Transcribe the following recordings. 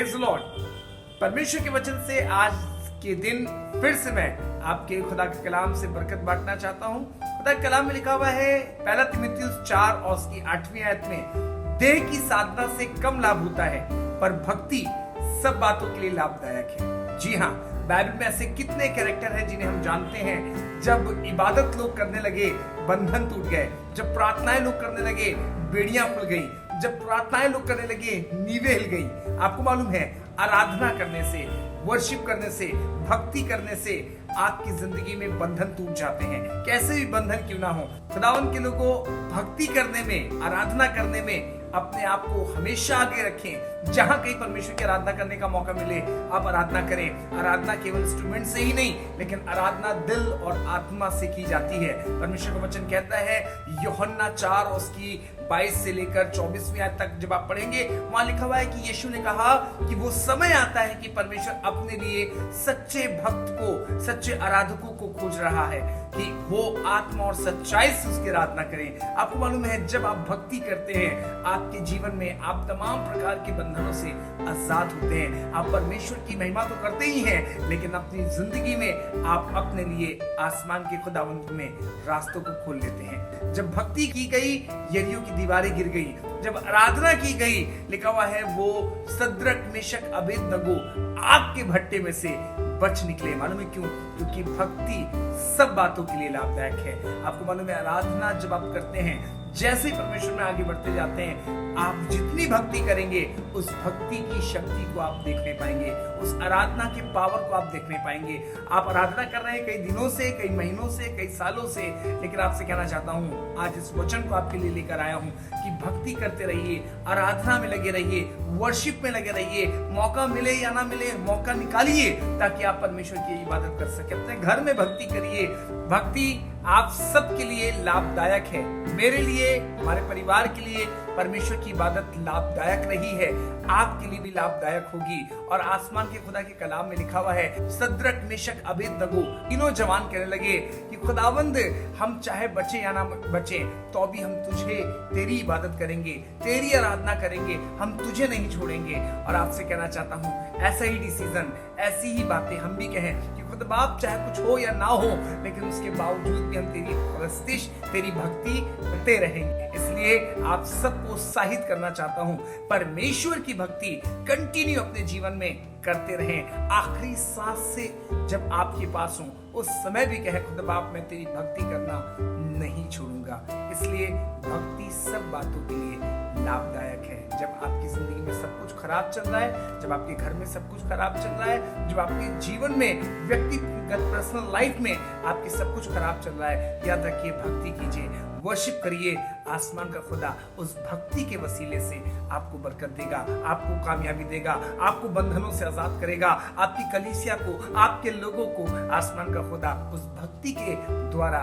Praise the Lord. परमेश्वर के वचन से आज के दिन फिर से मैं आपके खुदा के कलाम से बरकत बांटना चाहता हूँ। खुदा के कलाम में लिखा हुआ है पहला तीमुथियुस 4 और उसकी 8वीं आयत में, देह की साधना से कम लाभ होता है पर भक्ति सब बातों के लिए लाभदायक है। जी हाँ, बाइबल में ऐसे कितने कैरेक्टर हैं जिन्हें हम जानते हैं। जब इबादत लोग करने लगे बंधन टूट गए, जब प्रार्थनाएं लोग करने लगे बेड़ियां खुल गई, जब प्रार्थनाएं लोग करने लगे नींवें हिल गई। आपको मालूम है आराधना करने से, वर्शिप करने से, भक्ति करने से आपकी जिंदगी में बंधन टूट जाते हैं। कैसे भी बंधन क्यों ना हो, खुदावन के लोगों भक्ति करने में, आराधना करने में अपने आप को हमेशा आगे रखें। जहां कहीं परमेश्वर की आराधना करने का मौका मिले आप आराधना करें। आराधना केवल इंस्ट्रूमेंट से ही नहीं, लेकिन आराधना दिल और आत्मा से की जाती है। परमेश्वर का वचन कहता है यूहन्ना 4 और उसकी 22 से लेकर 24वीं आयत तक जब आप पढ़ेंगे, वहां लिखा हुआ है कि यीशु ने कहा कि वो समय आता है कि परमेश्वर अपने लिए सच्चे भक्त को, सच्चे आराधकों को खोज रहा है कि वो आत्मा और सच्चाई से उसकी आराधना करें। आपको मालूम है जब आप भक्ति करते हैं आपके जीवन में आप तमाम प्रकार के बंधनों से आजाद होते हैं। आप परमेश्वर की महिमा तो करते ही हैं, लेकिन अपनी जिंदगी में आप अपने लिए आसमान के खुदावंत में रास्तों को खोल लेते हैं। जब भक्ति की गई यरीहो की दीवारें गिर गई, जब आराधना की गई, लिखा हुआ है वो सद्रक मेशक अबेदनगो आग के भट्टे में से बच निकले। मालूम है क्यों? क्योंकि भक्ति सब बातों के लिए लाभदायक है। आपको मालूम है आराधना जब आप करते हैं, जैसे ही परमेश्वर में आगे बढ़ते जाते हैं, आप जितनी भक्ति करेंगे उस भक्ति की शक्ति को आप देखने पाएंगे, उस आराधना के पावर को आप देखने पाएंगे। आप आराधना कर रहे हैं कई दिनों से, कई महीनों से, कई सालों से, लेकिन आपसे कहना चाहता हूं आज इस वचन को आपके लिए लेकर आया हूं कि भक्ति करते रहिए, आराधना में लगे रहिए, वर्शिप में लगे रहिए। मौका मिले या ना मिले मौका निकालिए ताकि आप परमेश्वर की इबादत कर सके। अपने घर में भक्ति करिए। भक्ति आप सबके लिए लाभदायक है। मेरे लिए, हमारे परिवार के लिए परमेश्वर की इबादत लाभदायक रही है, आपके लिए भी लाभदायक होगी। और आसमान के खुदा के कलाम में लिखा हुआ है सद्रक मेशक अबेदनगो तीनों जवान कहने लगे कि खुदावंद हम चाहे बचे या ना बचे तो भी हम तुझे, तेरी इबादत करेंगे, तेरी आराधना करेंगे, हम तुझे नहीं छोड़ेंगे। और आपसे कहना चाहता हूँ ऐसा ही डिसीजन, ऐसी ही बातें हम भी कहें कि खुदा बाप चाहे कुछ हो या ना हो, लेकिन उसके बावजूद भी हम तेरी प्रस्तिश, तेरी भक्ति करते रहेंगे। इसलिए आप सबको उत्साहित करना चाहता हूं, परमेश्वर की भक्ति कंटिन्यू अपने जीवन में करते रहें। आखिरी सांस से जब आपके पास हूं उस समय भी कहे खुदा बाप मैं तेरी भक्ति करना नहीं छोड़ूंगा। इसलिए भक्ति सब बातों के लिए लाभदायक है। जब आपकी जिंदगी में सब कुछ खराब चल रहा है, जब आपके घर में सब कुछ खराब चल रहा है, जब आपके जीवन में व्यक्तिगत पर्सनल लाइफ में आपके सब कुछ खराब चल रहा है, याद रखिए भक्ति कीजिए, वर्शिप करिए। आसमान का खुदा उस भक्ति के वसीले से आपको बरकत देगा, आपको कामयाबी देगा, आपको बंधनों से आजाद करेगा। आपकी कलीसिया को, आपके लोगों को आसमान का खुदा उस भक्ति के द्वारा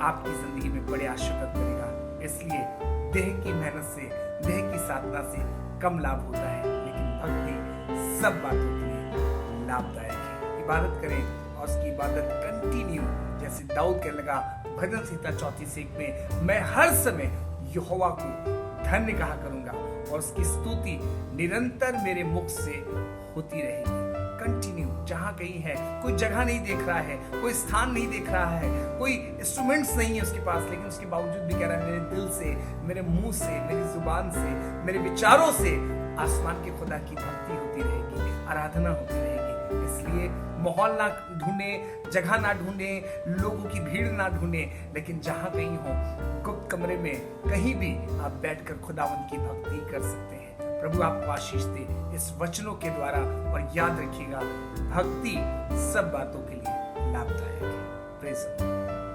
आपकी जिंदगी में बड़े आशीर्वाद करेगा। इसलिए देह की मेहनत से, देह की साधना से कम लाभ होता है, लेकिन भक्ति सब बातों के लिए लाभदायक है। इबादत करें और उसकी इबादत कंटिन्यू, जैसे दाऊद कहने लगा भजन संहिता 34:1 में, मैं हर समय यहोवा को धन्य कहा करूंगा और उसकी स्तुति निरंतर मेरे मुख से होती रहेगी। कंटिन्यू जहां कहीं है, कोई जगह नहीं देख रहा है, कोई स्थान नहीं देख रहा है, कोई इंस्ट्रूमेंट्स नहीं है उसके पास, लेकिन उसके बावजूद भी कह रहा है मेरे दिल से, मेरे मुंह से, मेरी जुबान से, मेरे विचारों से आसमान के खुदा की भक्ति होती रहेगी, आराधना होती रहेगी। इसलिए माहौल ना ढूंढे, जगह ना ढूंढे, लोगों की भीड़ ना ढूंढे, लेकिन जहां कहीं हो गुप्त कमरे में कहीं भी आप बैठकर खुदावंत की भक्ति कर सकते हैं। प्रभु आपको आशीष दे इस वचनों के द्वारा। और याद रखिएगा भक्ति सब बातों के लिए लाभदायक है। Praise the Lord.